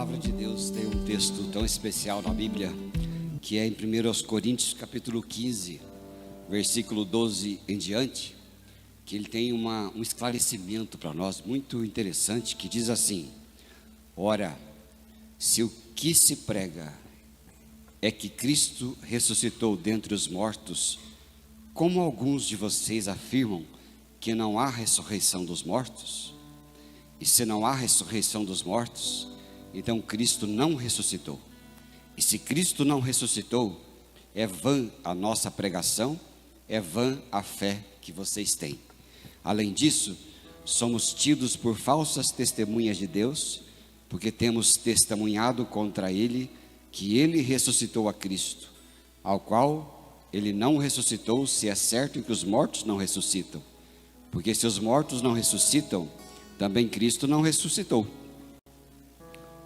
palavra de Deus tem um texto tão especial na Bíblia, que é em 1 Coríntios capítulo 15, versículo 12 em diante, que ele tem um esclarecimento para nós muito interessante, que diz assim: ora, se o que se prega é que Cristo ressuscitou dentre os mortos, como alguns de vocês afirmam que não há ressurreição dos mortos? E se não há ressurreição dos mortos, então Cristo não ressuscitou. E se Cristo não ressuscitou, é vã a nossa pregação, é vã a fé que vocês têm. Além disso, somos tidos por falsas testemunhas de Deus, porque temos testemunhado contra Ele que Ele ressuscitou a Cristo, ao qual Ele não ressuscitou, se é certo que os mortos não ressuscitam. Porque se os mortos não ressuscitam, também Cristo não ressuscitou.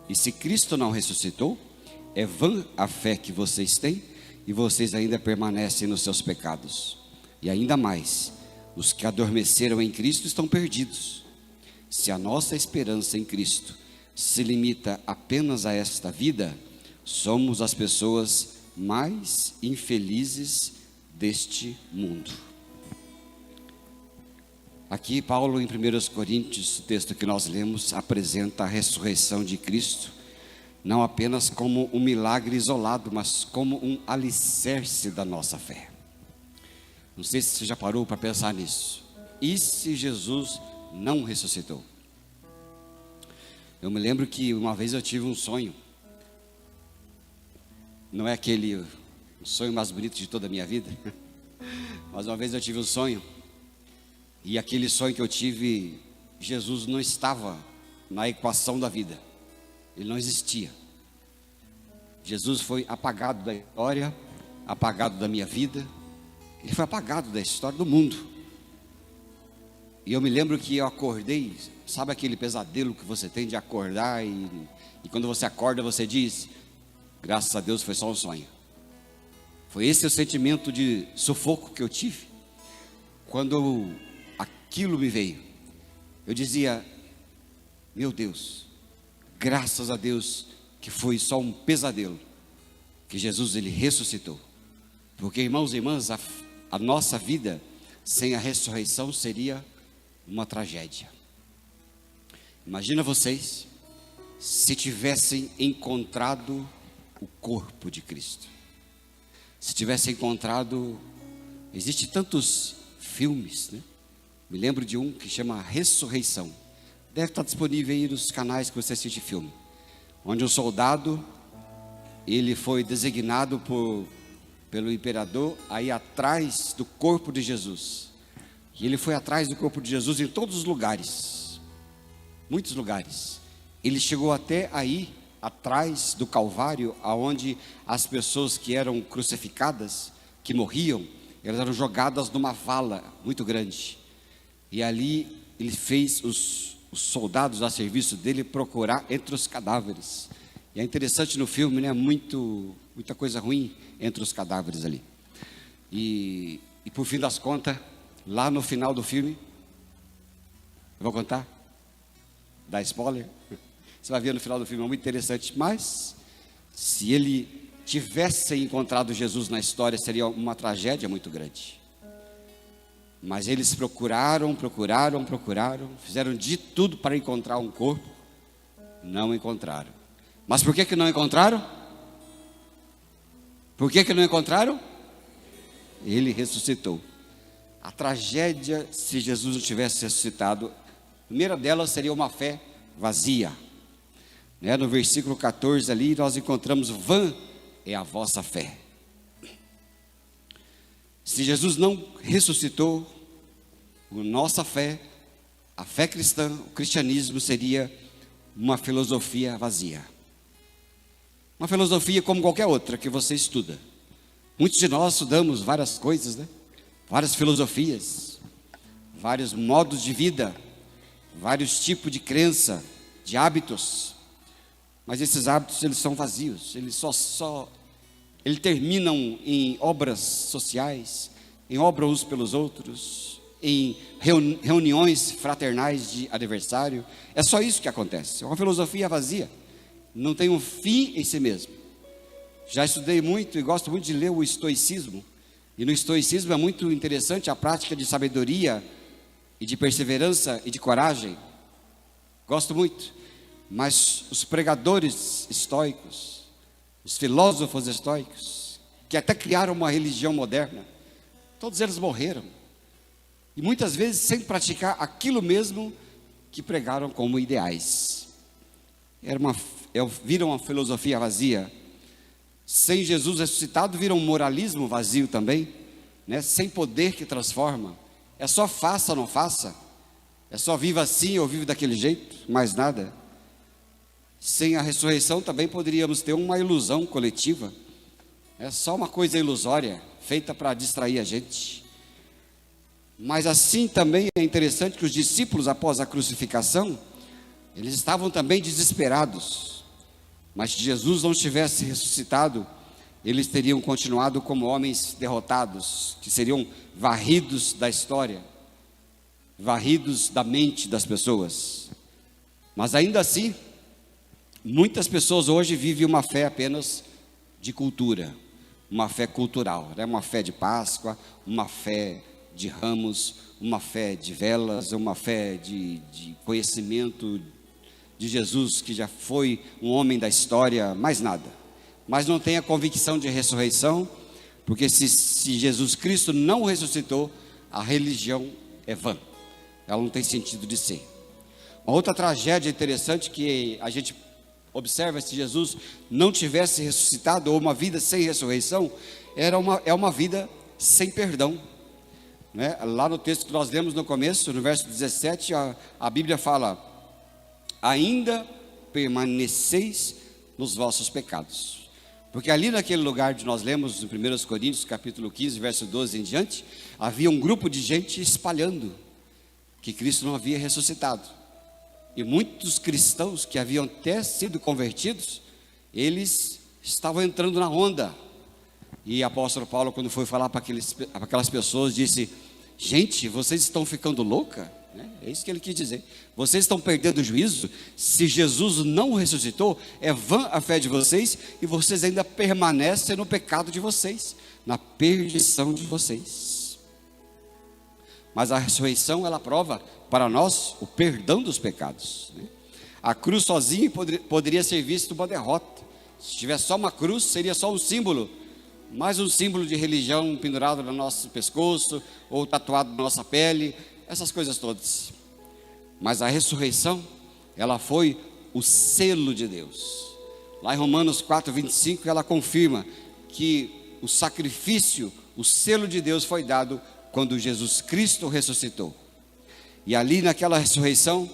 E se Cristo não ressuscitou, é vã a fé que vocês têm, e vocês ainda permanecem nos seus pecados. E ainda mais, os que adormeceram em Cristo estão perdidos. Se a nossa esperança em Cristo se limita apenas a esta vida, somos as pessoas mais infelizes deste mundo. Aqui Paulo, em 1 Coríntios, o texto que nós lemos, apresenta a ressurreição de Cristo, não apenas como um milagre isolado, mas como um alicerce da nossa fé. Não sei se você já parou para pensar nisso. E se Jesus não ressuscitou? Eu me lembro que uma vez eu tive um sonho. Não é aquele sonho mais bonito de toda a minha vida, mas uma vez eu tive um sonho. E aquele sonho que eu tive, Jesus não estava na equação da vida. Ele não existia. Jesus foi apagado da história, apagado da minha vida. Ele foi apagado da história do mundo. E eu me lembro que eu acordei, sabe aquele pesadelo que você tem de acordar e quando você acorda você diz: graças a Deus foi só um sonho. Foi esse o sentimento de sufoco que eu tive quando aquilo me veio. Eu dizia: meu Deus, graças a Deus que foi só um pesadelo, que Jesus ele ressuscitou. Porque, irmãos e irmãs, a nossa vida sem a ressurreição seria uma tragédia. Imagina vocês se tivessem encontrado o corpo de Cristo. Se tivessem encontrado, existe tantos filmes, né? Me lembro de um que chama Ressurreição. Deve estar disponível aí nos canais que você assiste filme. Onde um soldado, ele foi designado pelo imperador a ir atrás do corpo de Jesus. E ele foi atrás do corpo de Jesus em todos os lugares. Muitos lugares. Ele chegou até aí, atrás do Calvário, aonde as pessoas que eram crucificadas, que morriam, elas eram jogadas numa vala muito grande. E ali ele fez os soldados a serviço dele procurar entre os cadáveres. E é interessante no filme, né? Muita coisa ruim entre os cadáveres ali. E por fim das contas, lá no final do filme, eu vou contar? Dá spoiler? Você vai ver no final do filme, é muito interessante. Mas, se ele tivesse encontrado Jesus na história, seria uma tragédia muito grande. Mas eles procuraram, fizeram de tudo para encontrar um corpo, não encontraram. Mas por que não encontraram? Por que não encontraram? Ele ressuscitou. A tragédia, se Jesus não tivesse ressuscitado, a primeira delas seria uma fé vazia. Né? No versículo 14 ali, nós encontramos: vã é a vossa fé. Se Jesus não ressuscitou, a nossa fé, a fé cristã, o cristianismo seria uma filosofia vazia. Uma filosofia como qualquer outra que você estuda. Muitos de nós estudamos várias coisas, né? Várias filosofias, vários modos de vida, vários tipos de crença, de hábitos. Mas esses hábitos, eles são vazios, eles eles terminam em obras sociais, em obra uns pelos outros, em reuniões fraternais de aniversário. É só isso que acontece. É uma filosofia vazia. não tem um fim em si mesmo. Já estudei muito e gosto muito de ler o estoicismo. E no estoicismo é muito interessante a prática de sabedoria e de perseverança e de coragem. Gosto muito. Mas os pregadores estoicos, os filósofos estoicos, que até criaram uma religião moderna, todos eles morreram. E muitas vezes sem praticar aquilo mesmo que pregaram como ideais. Viram uma filosofia vazia. Sem Jesus ressuscitado, viram um moralismo vazio também, né? Sem poder que transforma. É só faça ou não faça. É só viva assim ou vive daquele jeito, mais nada. Sem a ressurreição também poderíamos ter uma ilusão coletiva. É só uma coisa ilusória, feita para distrair a gente. Mas assim também é interessante que os discípulos, após a crucificação, eles estavam também desesperados. Mas se Jesus não tivesse ressuscitado, eles teriam continuado como homens derrotados, que seriam varridos da história, varridos da mente das pessoas. Mas ainda assim, muitas pessoas hoje vivem uma fé apenas de cultura, uma fé cultural, né? Uma fé de Páscoa, uma fé de ramos, uma fé de velas, uma fé de conhecimento de Jesus, que já foi um homem da história, mais nada. Mas não tem a convicção de ressurreição, porque se Jesus Cristo não ressuscitou, a religião é vã, ela não tem sentido de ser. Uma outra tragédia interessante que a gente observa, se Jesus não tivesse ressuscitado, ou uma vida sem ressurreição, é uma vida sem perdão, né? Lá no texto que nós lemos no começo, no verso 17, a Bíblia fala: ainda permaneceis nos vossos pecados. Porque ali naquele lugar que nós lemos no 1 Coríntios, capítulo 15, verso 12 em diante, havia um grupo de gente espalhando que Cristo não havia ressuscitado. E muitos cristãos que haviam até sido convertidos, eles estavam entrando na onda. E o apóstolo Paulo, quando foi falar para aquelas pessoas, disse: gente, vocês estão ficando louca? É isso que ele quis dizer. Vocês estão perdendo o juízo. Se Jesus não ressuscitou, é vã a fé de vocês, e vocês ainda permanecem no pecado de vocês, na perdição de vocês. Mas a ressurreição, ela prova para nós o perdão dos pecados, né? A cruz sozinha poderia ser vista uma derrota. Se tivesse só uma cruz, seria só um símbolo, mais um símbolo de religião pendurado no nosso pescoço, ou tatuado na nossa pele, essas coisas todas. Mas a ressurreição, ela foi o selo de Deus. Lá em Romanos 4:25, ela confirma que o sacrifício, o selo de Deus foi dado quando Jesus Cristo ressuscitou. E ali naquela ressurreição,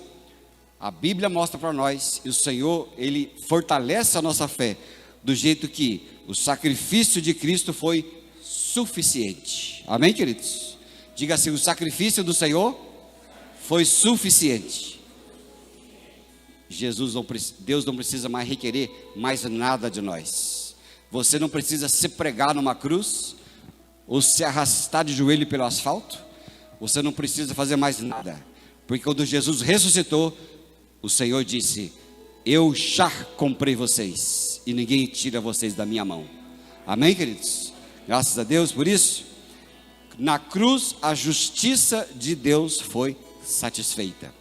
a Bíblia mostra para nós, e o Senhor, Ele fortalece a nossa fé, do jeito que o sacrifício de Cristo foi suficiente. Amém, queridos? Diga assim: o sacrifício do Senhor foi suficiente. Deus não precisa mais requerer mais nada de nós. Você não precisa se pregar numa cruz, ou se arrastar de joelho pelo asfalto. Você não precisa fazer mais nada, porque quando Jesus ressuscitou, o Senhor disse: eu já comprei vocês, e ninguém tira vocês da minha mão. Amém, queridos? Graças a Deus por isso. Na cruz, a justiça de Deus foi satisfeita,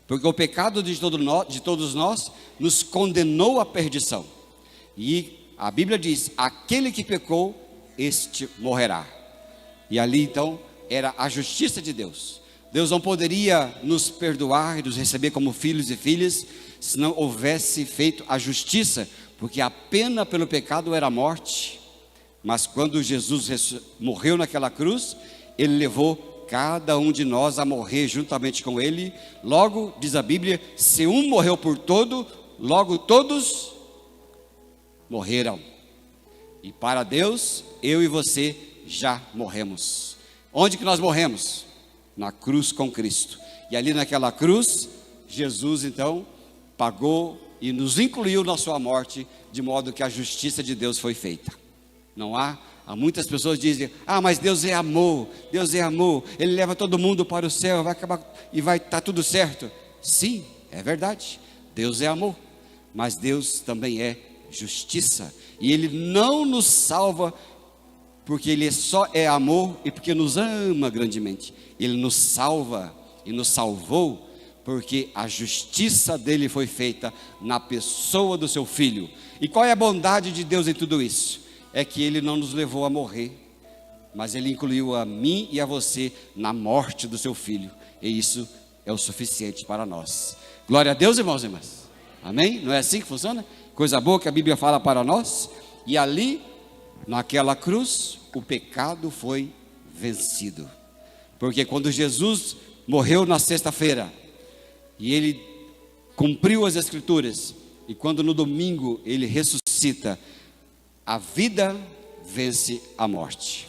porque o pecado de todos nós nos condenou à perdição. E a Bíblia diz: aquele que pecou, este morrerá. E ali então era a justiça de Deus. Deus não poderia nos perdoar e nos receber como filhos e filhas se não houvesse feito a justiça, porque a pena pelo pecado era a morte. Mas quando Jesus morreu naquela cruz, Ele levou cada um de nós a morrer juntamente com Ele. Logo, diz a Bíblia, se um morreu por todo, logo todos morreram. E para Deus, eu e você já morremos. Onde que nós morremos? Na cruz com Cristo. E ali naquela cruz, Jesus então pagou e nos incluiu na sua morte, de modo que a justiça de Deus foi feita. Não há muitas pessoas dizem: ah, mas Deus é amor, Deus é amor, Ele leva todo mundo para o céu, vai acabar e vai estar tudo certo. Sim, é verdade, Deus é amor, mas Deus também é justiça. E Ele não nos salva porque Ele só é amor e porque nos ama grandemente. Ele nos salva e nos salvou porque a justiça dele foi feita na pessoa do seu Filho. E qual é a bondade de Deus em tudo isso? É que Ele não nos levou a morrer, mas Ele incluiu a mim e a você na morte do seu Filho. E isso é o suficiente para nós. Glória a Deus, irmãos e irmãs. Amém? Não é assim que funciona? Coisa boa que a Bíblia fala para nós. E ali, naquela cruz, o pecado foi vencido. Porque quando Jesus morreu na sexta-feira, e Ele cumpriu as Escrituras, e quando no domingo Ele ressuscita, a vida vence a morte.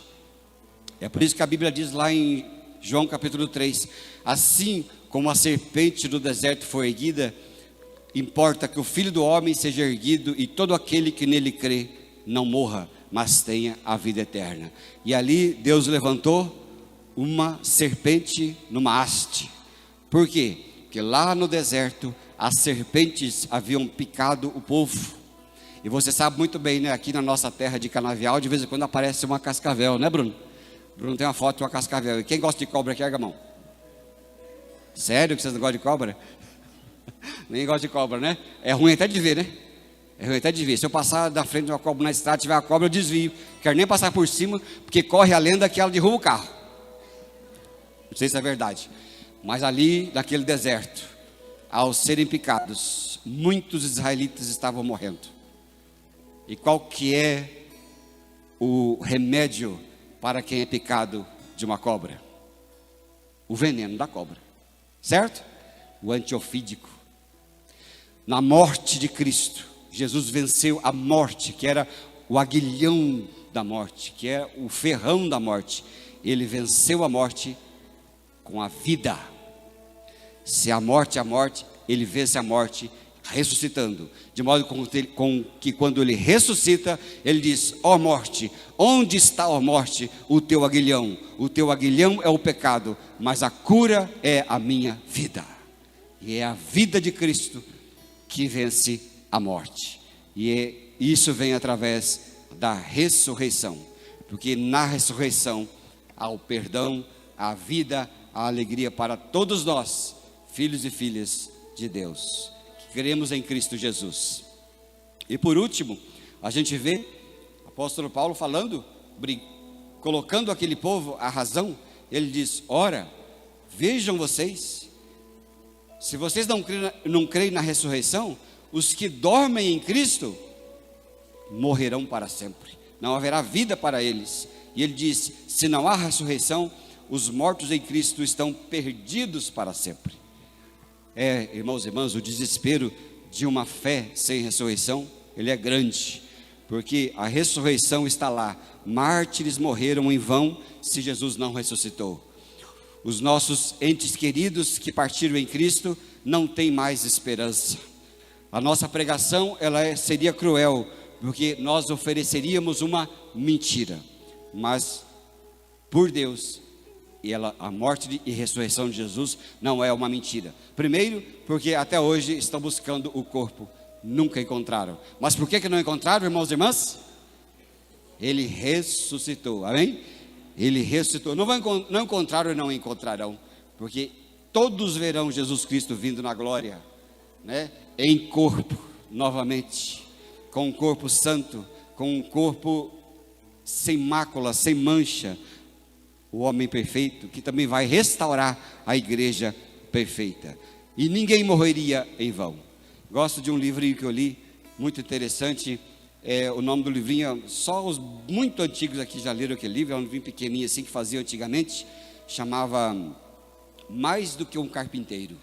É por isso que a Bíblia diz lá em João capítulo 3, assim como a serpente do deserto foi erguida, importa que o Filho do Homem seja erguido e todo aquele que nele crê não morra, mas tenha a vida eterna. E ali Deus levantou uma serpente numa haste. Por quê? Porque lá no deserto as serpentes haviam picado o povo. E você sabe muito bem, né? Aqui na nossa terra de Canavial, de vez em quando aparece uma cascavel, né, Bruno? Bruno tem uma foto de uma cascavel. E quem gosta de cobra aqui, erga a mão. Sério que vocês não gostam de cobra? Nem gosta de cobra, né? É ruim até de ver, né? É ruim até de ver. Se eu passar da frente de uma cobra na estrada, tiver uma cobra, eu desvio. Não quero nem passar por cima, porque corre a lenda que ela derruba o carro. Não sei se é verdade. Mas ali, naquele deserto, ao serem picados, muitos israelitas estavam morrendo. E qual que é o remédio para quem é picado de uma cobra? O veneno da cobra, certo? O antiofídico. Na morte de Cristo, Jesus venceu a morte, que era o aguilhão da morte, que é o ferrão da morte. Ele venceu a morte com a vida. Se a morte é a morte, Ele vence a morte ressuscitando, de modo com que quando Ele ressuscita, Ele diz: ó morte, onde está, ó morte, o teu aguilhão? O teu aguilhão é o pecado, mas a cura é a minha vida. E é a vida de Cristo que vence a morte. E isso vem através da ressurreição, porque na ressurreição há o perdão, a vida, a alegria para todos nós, filhos e filhas de Deus, que cremos em Cristo Jesus. E por último, a gente vê o apóstolo Paulo falando, colocando aquele povo à razão. Ele diz: ora, vejam vocês, se vocês não creem na ressurreição, os que dormem em Cristo morrerão para sempre, não haverá vida para eles. E ele diz: se não há ressurreição, os mortos em Cristo estão perdidos para sempre. Irmãos e irmãs, o desespero de uma fé sem ressurreição, ele é grande, porque a ressurreição está lá. Mártires morreram em vão se Jesus não ressuscitou. Os nossos entes queridos que partiram em Cristo não têm mais esperança. A nossa pregação seria cruel, porque nós ofereceríamos uma mentira. Mas por Deus, a morte e ressurreição de Jesus não é uma mentira. Primeiro, porque até hoje estão buscando o corpo, nunca encontraram. Mas por que não encontraram, irmãos e irmãs? Ele ressuscitou, amém? Ele ressuscitou. Não encontraram e não encontrarão, porque todos verão Jesus Cristo vindo na glória, né? Em corpo, novamente, com um corpo santo, com um corpo sem mácula, sem mancha, o homem perfeito, que também vai restaurar a igreja perfeita. E ninguém morreria em vão. Gosto de um livrinho que eu li, muito interessante. O nome do livrinho, só os muito antigos aqui já leram aquele livro. É um livrinho pequenininho assim que fazia antigamente. Chamava Mais do que um Carpinteiro.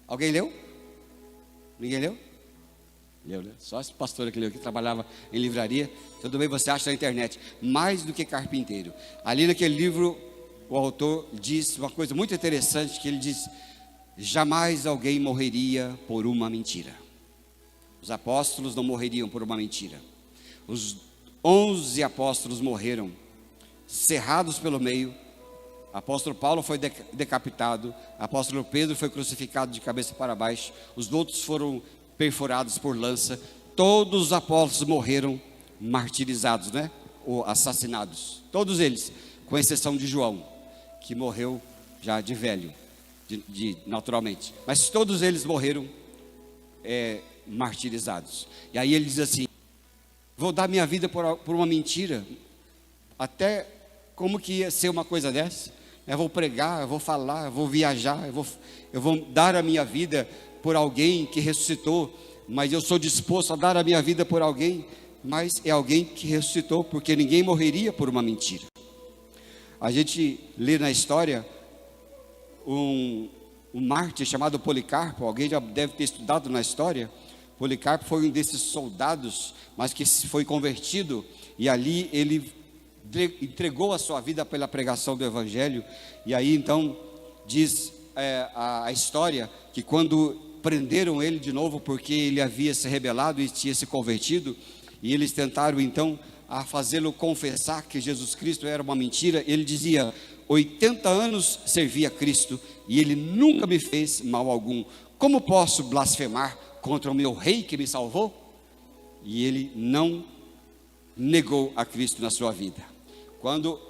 Alguém leu? Ninguém leu? Leu, né? Só esse pastor que leu, que trabalhava em livraria. Tudo bem, você acha na internet. Mais do que carpinteiro. Ali naquele livro, o autor diz uma coisa muito interessante, que ele diz: jamais alguém morreria por uma mentira. Os apóstolos não morreriam por uma mentira. Os 11 apóstolos morreram cerrados pelo meio. Apóstolo Paulo foi decapitado. Apóstolo Pedro foi crucificado de cabeça para baixo. Os outros foram perfurados por lança. Todos os apóstolos morreram martirizados, né? Ou assassinados. Todos eles, com exceção de João, que morreu já de velho, naturalmente. Mas todos eles morreram martirizados. E aí ele diz assim: vou dar minha vida por uma mentira. Até como que ia ser uma coisa dessa? Eu vou pregar, eu vou falar, eu vou viajar, eu vou dar a minha vida por alguém que ressuscitou. Mas eu sou disposto a dar a minha vida por alguém, mas é alguém que ressuscitou, porque ninguém morreria por uma mentira. A gente lê na história um mártir chamado Policarpo. Alguém já deve ter estudado na história. Policarpo foi um desses soldados, mas que foi convertido, e ali ele entregou a sua vida pela pregação do Evangelho. E aí então diz a história que quando prenderam ele de novo, porque ele havia se rebelado e tinha se convertido, e eles tentaram então a fazê-lo confessar que Jesus Cristo era uma mentira, ele dizia: 80 anos servi a Cristo e ele nunca me fez mal algum. Como posso blasfemar contra o meu rei que me salvou? E ele não negou a Cristo na sua vida. Quando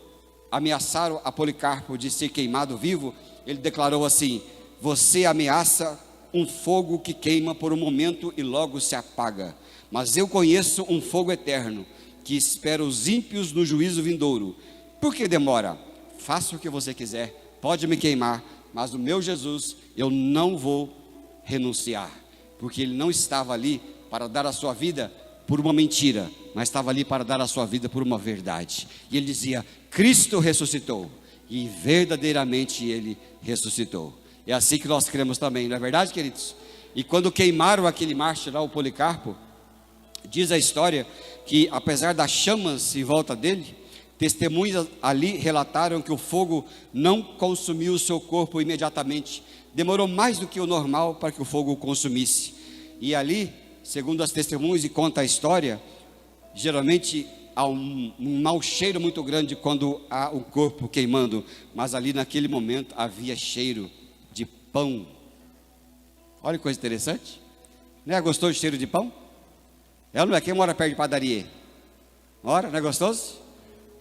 ameaçaram a Policarpo de ser queimado vivo, ele declarou assim: você ameaça um fogo que queima por um momento e logo se apaga, mas eu conheço um fogo eterno que espera os ímpios no juízo vindouro. Por que demora? Faça o que você quiser, pode me queimar, mas o meu Jesus eu não vou renunciar, porque ele não estava ali para dar a sua vida por uma mentira, mas estava ali para dar a sua vida por uma verdade. E ele dizia: Cristo ressuscitou, e verdadeiramente ele ressuscitou. É assim que nós cremos também, não é verdade, queridos? E quando queimaram aquele mártir lá, o Policarpo, diz a história que apesar das chamas em volta dele, testemunhas ali relataram que o fogo não consumiu o seu corpo imediatamente. Demorou mais do que o normal para que o fogo o consumisse. E ali, segundo as testemunhas, e conta a história, geralmente há um mau cheiro muito grande quando há o corpo queimando, mas ali naquele momento havia cheiro de pão. Olha que coisa interessante, né? Gostou do cheiro de pão? Ela não é? Quem mora perto de padaria? Ora, não é gostoso?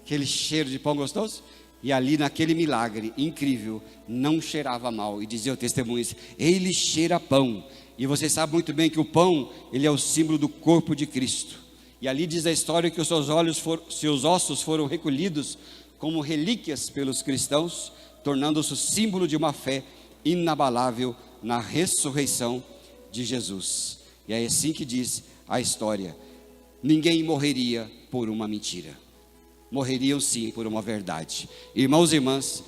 Aquele cheiro de pão gostoso? E ali naquele milagre incrível, não cheirava mal. E dizia o testemunho: ele cheira pão. E você sabe muito bem que o pão, ele é o símbolo do corpo de Cristo. E ali diz a história que os seus ossos foram recolhidos como relíquias pelos cristãos, tornando-se o símbolo de uma fé inabalável na ressurreição de Jesus. E é assim que diz a história: ninguém morreria por uma mentira, morreriam sim por uma verdade. Irmãos e irmãs,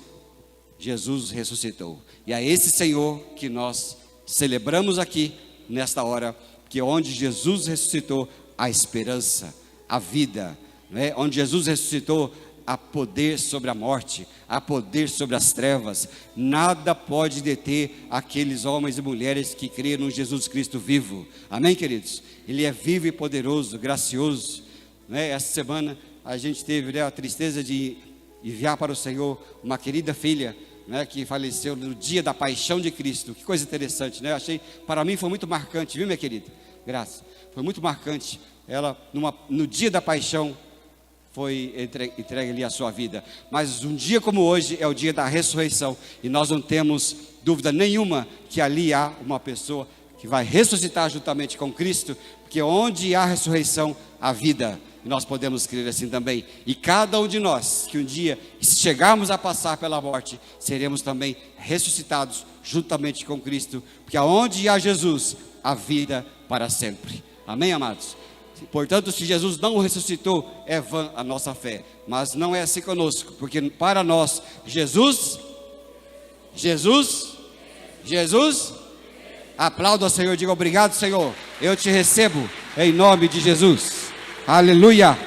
Jesus ressuscitou, e é esse Senhor que nós celebramos aqui nesta hora, que onde Jesus ressuscitou, a esperança, a vida, né? Onde Jesus ressuscitou, há poder sobre a morte, há poder sobre as trevas. Nada pode deter aqueles homens e mulheres que creem no Jesus Cristo vivo. Amém, queridos? Ele é vivo e poderoso, gracioso, né? Essa semana a gente teve, né, a tristeza de enviar para o Senhor uma querida filha, né, que faleceu no dia da paixão de Cristo. Que coisa interessante, né? Achei, para mim foi muito marcante, viu, minha querida? Graças. Foi muito marcante. Ela, no dia da paixão, foi entregue ali a sua vida. Mas um dia como hoje é o dia da ressurreição, e nós não temos dúvida nenhuma que ali há uma pessoa que vai ressuscitar juntamente com Cristo, porque onde há ressurreição, há vida. E nós podemos crer assim também. E cada um de nós, que um dia, se chegarmos a passar pela morte, seremos também ressuscitados juntamente com Cristo, porque aonde há Jesus, há vida para sempre. Amém, amados? Portanto, se Jesus não ressuscitou, é vã a nossa fé. Mas não é assim conosco, porque para nós, Jesus, aplauda ao Senhor, diga: obrigado, Senhor, eu te recebo em nome de Jesus. Aleluia.